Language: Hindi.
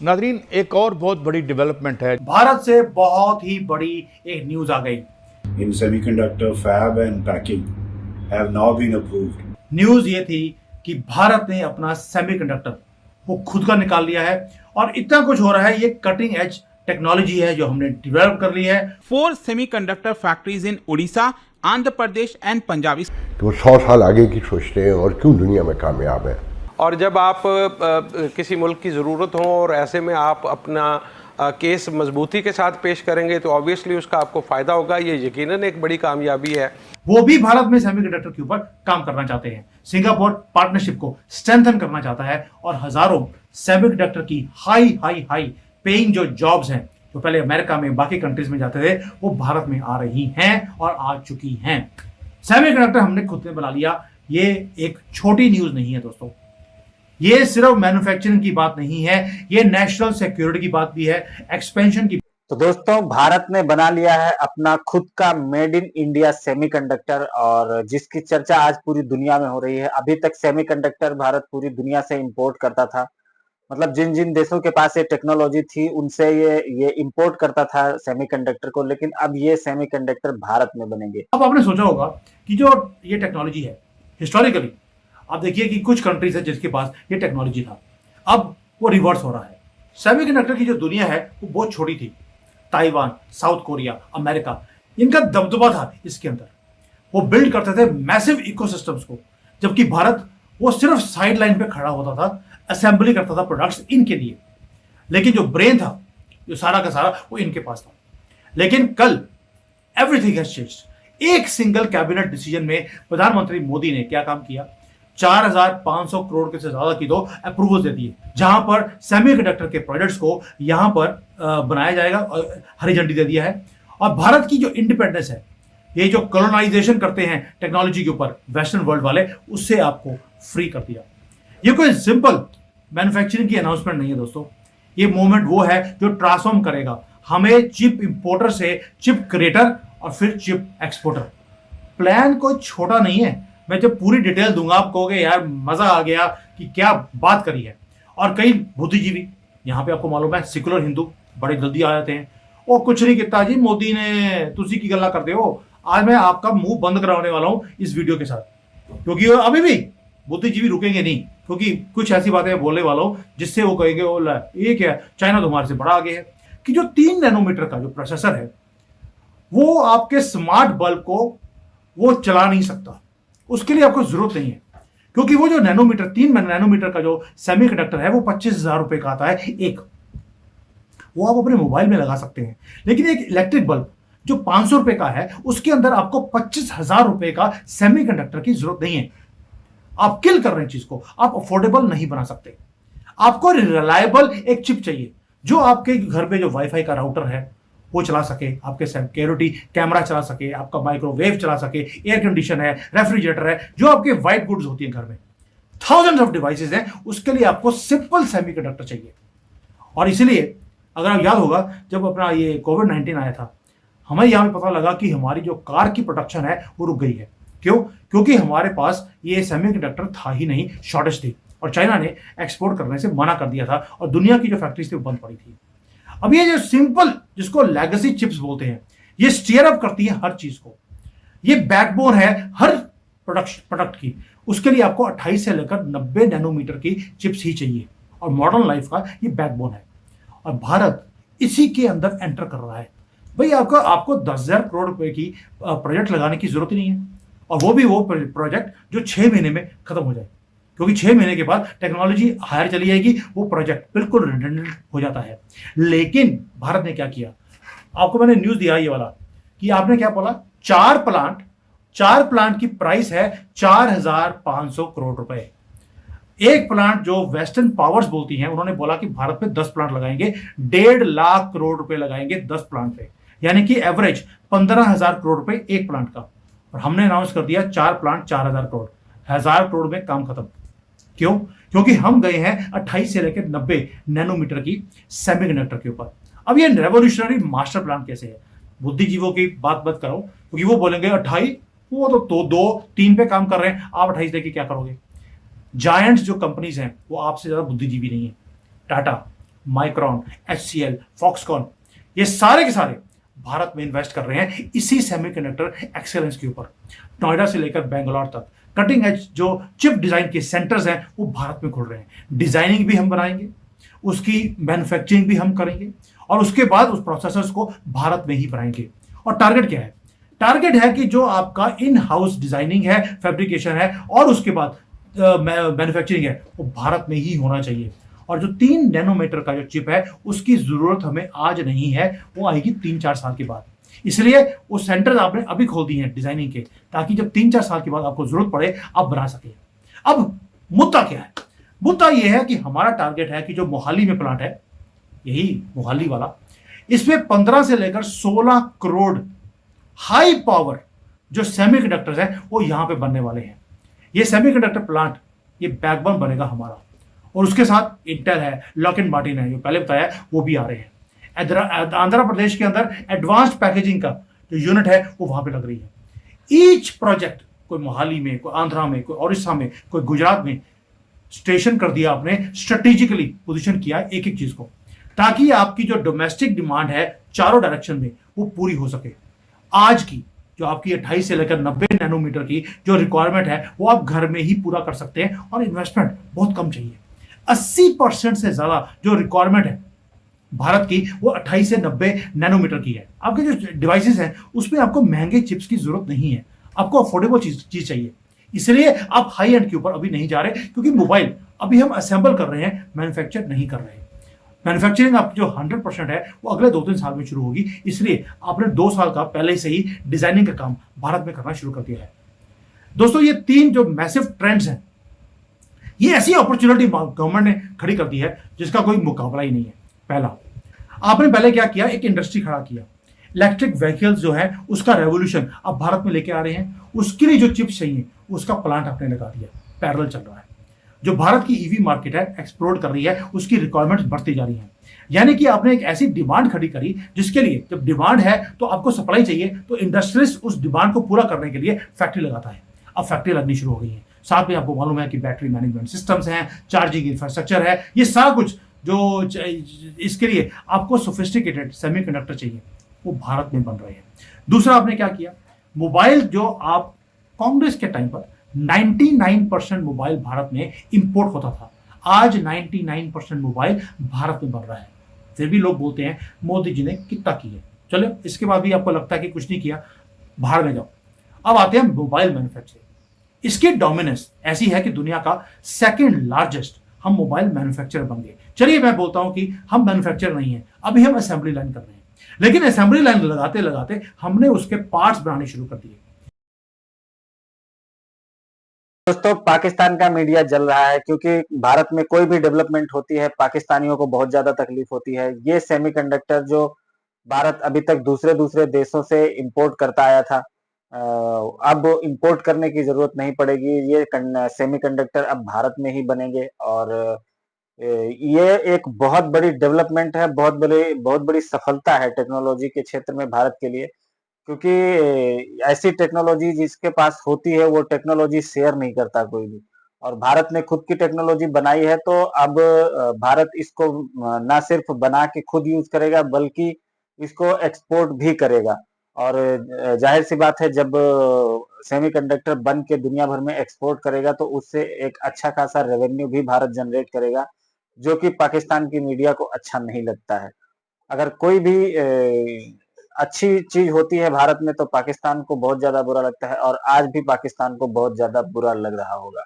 नादरीन, एक और बहुत बड़ी डेवलपमेंट है। भारत से बहुत ही बड़ी एक न्यूज आ गई। In semiconductor fab and packing have now been approved. News ये थी कि भारत ने अपना सेमीकंडक्टर वो खुद का निकाल लिया है और इतना कुछ हो रहा है। ये कटिंग एज टेक्नोलॉजी है जो हमने डेवलप कर ली है। 4 semiconductor factories in Odisha, Andhra Pradesh and Punjab. तो 100 साल आगे की सोचते हैं और क्यों दुनिया में कामयाब है। और जब आप किसी मुल्क की ज़रूरत हो और ऐसे में आप अपना केस मजबूती के साथ पेश करेंगे तो ऑब्वियसली उसका आपको फ़ायदा होगा। ये यकीनन एक बड़ी कामयाबी है। वो भी भारत में सेमीकंडक्टर के ऊपर काम करना चाहते हैं। सिंगापुर पार्टनरशिप को स्ट्रेंथन करना चाहता है और हजारों सेमीकंडक्टर की हाई पेइंग जो जॉब्स हैं जो पहले अमेरिका में बाकी कंट्रीज में जाते थे वो भारत में आ रही हैं और आ चुकी हैं। सेमीकंडक्टर हमने खुद ने बना लिया। ये एक छोटी न्यूज नहीं है दोस्तों, ये सिर्फ मैन्युफैक्चरिंग की बात नहीं है, ये नेशनल सिक्योरिटी की बात भी है, एक्सपेंशन की। तो दोस्तों, भारत ने बना लिया है अपना खुद का मेड इन इंडिया सेमीकंडक्टर और जिसकी चर्चा आज पूरी दुनिया में हो रही है। अभी तक सेमीकंडक्टर भारत पूरी दुनिया से इंपोर्ट करता था, मतलब जिन जिन देशों के पास ये टेक्नोलॉजी थी उनसे ये इंपोर्ट करता था सेमीकंडक्टर को, लेकिन अब ये सेमीकंडक्टर भारत में बनेंगे। अब आपने सोचा होगा कि जो ये टेक्नोलॉजी है हिस्टोरिकली, आप देखिए कि कुछ कंट्रीज है जिसके पास ये टेक्नोलॉजी था, अब वो रिवर्स हो रहा है। सेमीकंडक्टर की जो दुनिया है वो बहुत छोटी थी। ताइवान, साउथ कोरिया, अमेरिका, इनका दबदबा था इसके अंदर। वो बिल्ड करते थे मैसिव इकोसिस्टम्स को, जबकि भारत वो सिर्फ साइड लाइन पे खड़ा होता था, असेंबली करता था प्रोडक्ट्स इनके लिए। लेकिन जो ब्रेन था, जो सारा का सारा, वो इनके पास था। लेकिन कल एवरीथिंग हैज चेंज्ड। एक सिंगल कैबिनेट डिसीजन में प्रधानमंत्री मोदी ने क्या काम किया, 4,500 करोड़ के से ज्यादा की तो अप्रूवल दे दिए, जहां पर सेमीकंडक्टर के प्रोजेक्ट्स को यहां पर बनाया जाएगा और हरी झंडी दे दिया है। और भारत की जो इंडिपेंडेंस है, ये जो कॉलोनाइजेशन करते हैं टेक्नोलॉजी के ऊपर वेस्टर्न वर्ल्ड वाले, उससे आपको फ्री कर दिया। ये कोई सिंपल मैन्युफैक्चरिंग की अनाउंसमेंट नहीं है दोस्तों, ये मूवमेंट वो है जो ट्रांसफॉर्म करेगा हमें चिप इंपोर्टर से चिप क्रिएटर और फिर चिप एक्सपोर्टर। प्लान कोई छोटा नहीं है। मैं जब पूरी डिटेल दूंगा आप कहोगे यार मजा आ गया कि क्या बात करी है। और कई बुद्धिजीवी यहाँ पे आपको मालूम है सेकुलर हिंदू बड़े जल्दी आ जाते हैं, वो कुछ नहीं किता जी, मोदी ने तुसी की गल्ला करते हो। आज मैं आपका मुंह बंद कराने वाला हूं इस वीडियो के साथ, क्योंकि अभी भी बुद्धिजीवी रुकेंगे नहीं, क्योंकि कुछ ऐसी बातें बोलने वाला हूं जिससे वो कहेंगे ओ ये क्या, चाइना तो हमारे से बड़ा आगे है। कि जो 3 नैनोमीटर का जो प्रोसेसर है वो आपके स्मार्ट बल्ब को वो चला नहीं सकता, उसके लिए आपको जरूरत नहीं है। क्योंकि वो जो नैनोमीटर 3 नैनोमीटर का जो सेमीकंडक्टर है वो 25,000 रुपए का आता है एक, वो आप अपने मोबाइल में लगा सकते हैं। लेकिन एक इलेक्ट्रिक बल्ब जो 500 रुपए का है उसके अंदर आपको 25,000 रुपए का सेमीकंडक्टर की जरूरत नहीं है। आप किल कर रहे हैं चीज को, आप अफोर्डेबल नहीं बना सकते। आपको रिलायबल एक चिप चाहिए जो आपके घर पे जो वाईफाई का राउटर है वो चला सके, आपके सिक्योरिटी कैमरा चला सके, आपका माइक्रोवेव चला सके, एयर कंडीशन है, रेफ्रिजरेटर है, जो आपके वाइट गुड्स होती है घर में, थाउजेंड्स ऑफ डिवाइसेस हैं, उसके लिए आपको सिंपल सेमीकंडक्टर चाहिए। और इसीलिए अगर आप याद होगा जब अपना ये कोविड-19 आया था, हमें यहां पे पता लगा कि हमारी जो कार की प्रोडक्शन है वो रुक गई है। क्यों? क्योंकि हमारे पास ये सेमीकंडक्टर था ही नहीं, शॉर्टेज थी और चाइना ने एक्सपोर्ट करने से मना कर दिया था और दुनिया की जो फैक्ट्रीज थी वो बंद पड़ी थी। अब ये जो सिंपल जिसको लेगेसी चिप्स बोलते हैं, ये स्टीयर अप करती है हर चीज को, ये बैकबोन है हर प्रोडक्ट की। उसके लिए आपको 28 से लेकर 90 नैनोमीटर की चिप्स ही चाहिए और मॉडर्न लाइफ का ये बैकबोन है। और भारत इसी के अंदर एंटर कर रहा है। भाई आपको 10,000 करोड़ रुपए की प्रोजेक्ट लगाने की जरूरत ही नहीं है, और वो भी वो प्रोजेक्ट जो 6 महीने में खत्म हो जाए, क्योंकि 6 महीने के बाद टेक्नोलॉजी हायर चली जाएगी, वो प्रोजेक्ट बिल्कुल रिडंडेंट हो जाता है। लेकिन भारत ने क्या किया, आपको मैंने न्यूज दिया ये वाला कि आपने क्या बोला, 4 प्लांट की प्राइस है 4,500 करोड़ रुपए। एक प्लांट जो वेस्टर्न पावर्स बोलती हैं उन्होंने बोला कि भारत में 10 प्लांट लगाएंगे, 1.5 लाख करोड़ रुपए लगाएंगे 10 प्लांट पे, यानी कि एवरेज 15,000 करोड़ रुपए एक प्लांट का। और हमने अनाउंस कर दिया 4 प्लांट 4,000 करोड़, 1,000 करोड़ में काम खत्म। क्यों? क्योंकि हम गए हैं 28 से लेकर 90 नैनोमीटर की सेमीकंडक्टर के ऊपर। अब ये रेवोल्यूशनरी मास्टर प्लान कैसे है, बुद्धिजीवों की बात मत करो, क्योंकि वो बोलेंगे 28, वो तो 2-3 पे काम कर रहे हैं, आप 28 लेके क्या करोगे। जायंट्स जो कंपनीज हैं वो आपसे ज्यादा बुद्धिजीवी नहीं है। टाटा, माइक्रॉन, HCL, फॉक्सकॉन, ये सारे के सारे भारत में इन्वेस्ट कर रहे हैं इसी सेमीकंडक्टर एक्सेलेंस के ऊपर। नोएडा से लेकर बेंगलोर तक कटिंग एज जो चिप डिजाइन के सेंटर्स हैं वो भारत में खुल रहे हैं। डिजाइनिंग भी हम बनाएंगे, उसकी मैन्युफैक्चरिंग भी हम करेंगे और उसके बाद उस प्रोसेसर्स को भारत में ही बनाएंगे। और टारगेट क्या है? टारगेट है कि जो आपका इन हाउस डिजाइनिंग है, फैब्रिकेशन है और उसके बाद मैन्युफैक्चरिंग है वो भारत में ही होना चाहिए। और जो 3 नैनोमीटर का जो चिप है उसकी जरूरत हमें आज नहीं है, वो आएगी 3-4 साल के बाद। इसलिए वो सेंटर आपने अभी खोल दिए हैं डिजाइनिंग के, ताकि जब 3-4 साल के बाद आपको जरूरत पड़े आप बना सके। अब मुद्दा क्या है? मुद्दा यह है कि हमारा टारगेट है कि जो मोहाली में प्लांट है, यही मोहाली वाला, इसमें 15 से लेकर 16 करोड़ हाई पावर जो सेमीकंडक्टर्स हैं वो यहां पे बनने वाले हैं। ये सेमीकंडक्टर प्लांट, ये बैकबोन बनेगा हमारा, और उसके साथ इंटेल है, लॉकहीड मार्टिन है, जो पहले बताया वो भी आ रहे हैं। आंध्र प्रदेश के अंदर एडवांस्ड पैकेजिंग का जो यूनिट है वो वहां पे लग रही है। ईच प्रोजेक्ट, कोई मोहाली में, कोई आंध्रा में, कोई उड़ीसा में, कोई गुजरात में स्टेशन कर दिया आपने, स्ट्रेटेजिकली पोजीशन किया एक एक चीज को, ताकि आपकी जो डोमेस्टिक डिमांड है चारों डायरेक्शन में वो पूरी हो सके। आज की जो आपकी 28 से लेकर 90 नैनोमीटर की जो रिक्वायरमेंट है वो आप घर में ही पूरा कर सकते हैं और इन्वेस्टमेंट बहुत कम चाहिए। 80% से ज्यादा जो रिक्वायरमेंट है भारत की वो 28 से 90 नैनोमीटर की है। आपके जो डिवाइसेस हैं उसमें आपको महंगे चिप्स की जरूरत नहीं है, आपको अफोर्डेबल चीज चाहिए। इसलिए आप हाई एंड के ऊपर अभी नहीं जा रहे, क्योंकि मोबाइल अभी हम असेंबल कर रहे हैं, मैन्युफैक्चर नहीं कर रहे हैं। मैन्युफैक्चरिंग आपकी जो 100% है वो अगले 2-3 साल में शुरू होगी। इसलिए आपने 2 साल का पहले से ही डिजाइनिंग का काम भारत में करना शुरू कर दिया है। दोस्तों, ये 3 जो मैसिव ट्रेंड्स हैं, ये ऐसी अपॉर्चुनिटी गवर्नमेंट ने खड़ी कर दी है जिसका कोई मुकाबला ही नहीं है। पहला, आपने पहले क्या किया? एक इंडस्ट्री खड़ा किया। इलेक्ट्रिक व्हीकल्स जो है उसका रेवोल्यूशन आप भारत में लेके आ रहे हैं, उसके लिए जो चिप्स चाहिए उसका प्लांट आपने लगा दिया, पैरेलल चल रहा है। जो भारत की ईवी मार्केट है एक्सप्लोर कर रही है, उसकी रिक्वायरमेंट्स बढ़ती जा रही हैं। यानी कि आपने एक ऐसी डिमांड खड़ी करी जिसके लिए जब डिमांड है तो आपको सप्लाई चाहिए, तो इंडस्ट्रीज उस डिमांड को पूरा करने के लिए फैक्ट्री लगाता है। अब फैक्ट्री लगनी शुरू हो गई है। साथ में आपको मालूम है कि बैटरी मैनेजमेंट सिस्टम्स हैं, चार्जिंग इंफ्रास्ट्रक्चर है, ये सारा कुछ जो इसके लिए आपको सोफिस्टिकेटेड सेमीकंडक्टर चाहिए वो भारत में बन रहे हैं। दूसरा, आपने क्या किया? मोबाइल जो आप कांग्रेस के टाइम पर 99% मोबाइल भारत में इंपोर्ट होता था, आज 99% मोबाइल भारत में बन रहा है। फिर भी लोग बोलते हैं मोदी जी ने कितना किया। चलो, इसके बाद भी आपको लगता है कि कुछ नहीं किया, बाहर में जाओ। अब आते हैं मोबाइल मैन्युफैक्चरिंग। इसकी डोमिनेंस ऐसी है कि दुनिया का 2nd लार्जेस्ट हम मोबाइल मैन्युफैक्चरर बन गए। चलिए, मैं बोलता हूं कि हम मैन्युफैक्चरर नहीं है, अभी हम असेंबली लाइन कर रहे हैं, लेकिन असेंबली लाइन लगाते लगाते हमने उसके पार्ट्स बनाने शुरू कर दिए। दोस्तों, पाकिस्तान का मीडिया जल रहा है क्योंकि भारत में कोई भी डेवलपमेंट होती है पाकिस्तानियों को बहुत ज्यादा तकलीफ होती है। ये सेमीकंडक्टर जो भारत अभी तक दूसरे दूसरे देशों से इंपोर्ट करता आया था, अब इंपोर्ट करने की जरूरत नहीं पड़ेगी। ये सेमीकंडक्टर अब भारत में ही बनेंगे और ये एक बहुत बड़ी डेवलपमेंट है, बहुत बड़ी सफलता है टेक्नोलॉजी के क्षेत्र में भारत के लिए, क्योंकि ऐसी टेक्नोलॉजी जिसके पास होती है वो टेक्नोलॉजी शेयर नहीं करता कोई भी। और भारत ने खुद की टेक्नोलॉजी बनाई है, तो अब भारत इसको ना सिर्फ बना के खुद यूज करेगा बल्कि इसको एक्सपोर्ट भी करेगा। और जाहिर सी बात है, जब सेमीकंडक्टर बन के दुनिया भर में एक्सपोर्ट करेगा तो उससे एक अच्छा खासा रेवेन्यू भी भारत जनरेट करेगा, जो कि पाकिस्तान की मीडिया को अच्छा नहीं लगता है। अगर कोई भी अच्छी चीज होती है भारत में तो पाकिस्तान को बहुत ज्यादा बुरा लगता है, और आज भी पाकिस्तान को बहुत ज्यादा बुरा लग रहा होगा।